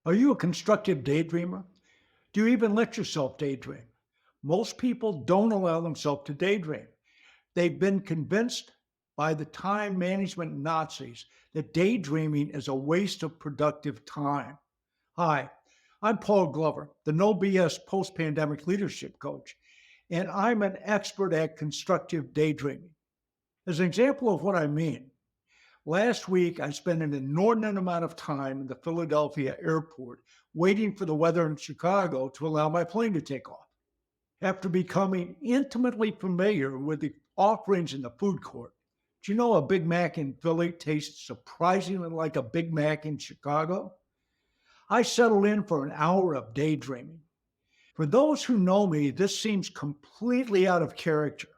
Are you a constructive daydreamer? Do you even let yourself daydream? Most people don't allow themselves to daydream. They've been convinced by the time management Nazis that daydreaming is a waste of productive time. Hi, I'm Paul Glover, the No BS post pandemic leadership coach, and I'm an expert at constructive daydreaming. As an example of what I mean, last week I spent an inordinate amount of time in the Philadelphia airport waiting for the weather in Chicago to allow my plane to take off. After becoming intimately familiar with the offerings in the food court, do you know a Big Mac in Philly tastes surprisingly like a Big Mac in Chicago? I settled in for an hour of daydreaming. For those who know me, this seems completely out of character.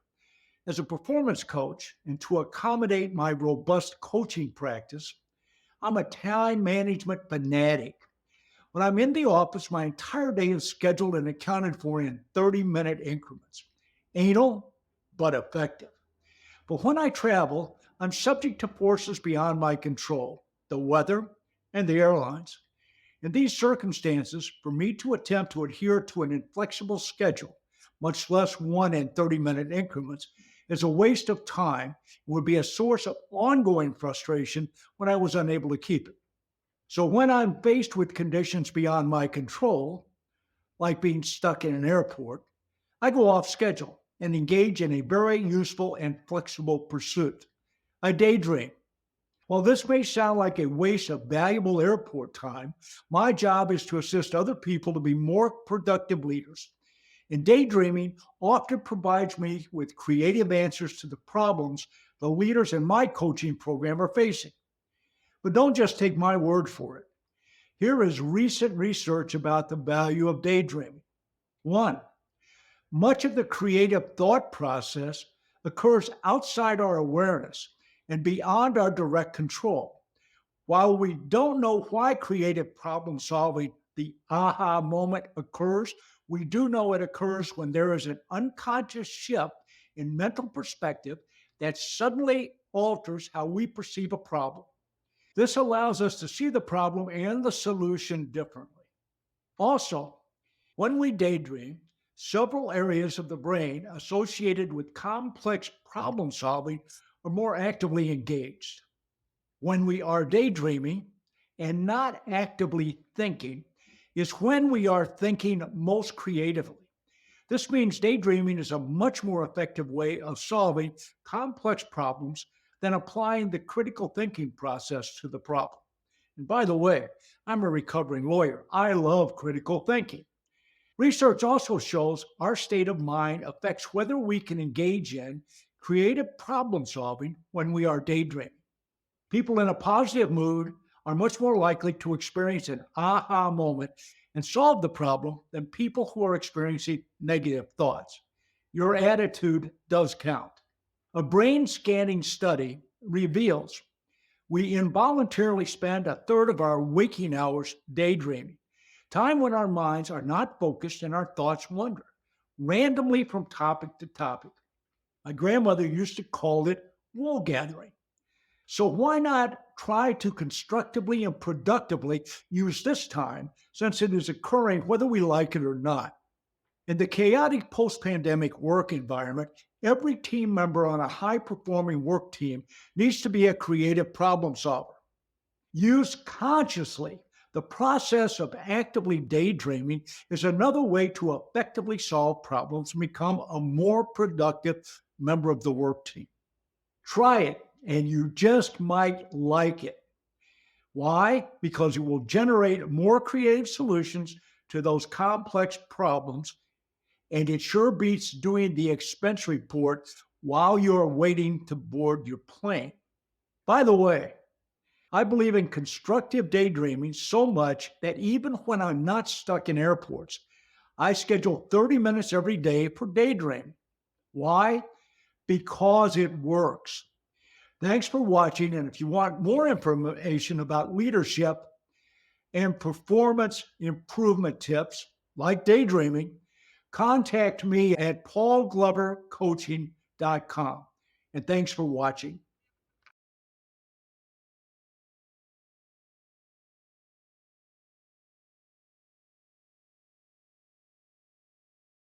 As a performance coach, and to accommodate my robust coaching practice, I'm a time management fanatic. When I'm in the office, my entire day is scheduled and accounted for in 30-minute increments. Anal, but effective. But when I travel, I'm subject to forces beyond my control, the weather and the airlines. In these circumstances, for me to attempt to adhere to an inflexible schedule, much less one in 30-minute increments, is a waste of time and would be a source of ongoing frustration when I was unable to keep it. So when I'm faced with conditions beyond my control, like being stuck in an airport, I go off schedule and engage in a very useful and flexible pursuit. I daydream. While this may sound like a waste of valuable airport time, my job is to assist other people to be more productive leaders. And daydreaming often provides me with creative answers to the problems the leaders in my coaching program are facing. But don't just take my word for it. Here is recent research about the value of daydreaming. One, much of the creative thought process occurs outside our awareness and beyond our direct control. While we don't know why creative problem solving, the aha moment, occurs, we do know it occurs when there is an unconscious shift in mental perspective that suddenly alters how we perceive a problem. This allows us to see the problem and the solution differently. Also, when we daydream, several areas of the brain associated with complex problem solving are more actively engaged. When we are daydreaming and not actively thinking is when we are thinking most creatively. This means daydreaming is a much more effective way of solving complex problems than applying the critical thinking process to the problem. And by the way, I'm a recovering lawyer. I love critical thinking. Research also shows our state of mind affects whether we can engage in creative problem solving when we are daydreaming. People in a positive mood are much more likely to experience an aha moment and solve the problem than people who are experiencing negative thoughts. Your attitude does count. A brain scanning study reveals we involuntarily spend a third of our waking hours daydreaming, time when our minds are not focused and our thoughts wander randomly from topic to topic. My grandmother used to call it wool gathering. So why not try to constructively and productively use this time since it is occurring whether we like it or not? In the chaotic post pandemic work environment, every team member on a high performing work team needs to be a creative problem solver. Used consciously, the process of actively daydreaming is another way to effectively solve problems and become a more productive member of the work team. Try it, and you just might like it. Why? Because it will generate more creative solutions to those complex problems, and it sure beats doing the expense report while you're waiting to board your plane. By the way, I believe in constructive daydreaming so much that even when I'm not stuck in airports, I schedule 30 minutes every day for daydreaming. Why? Because it works. Thanks for watching. And if you want more information about leadership and performance improvement tips like daydreaming, contact me at paulglovercoaching.com. And thanks for watching.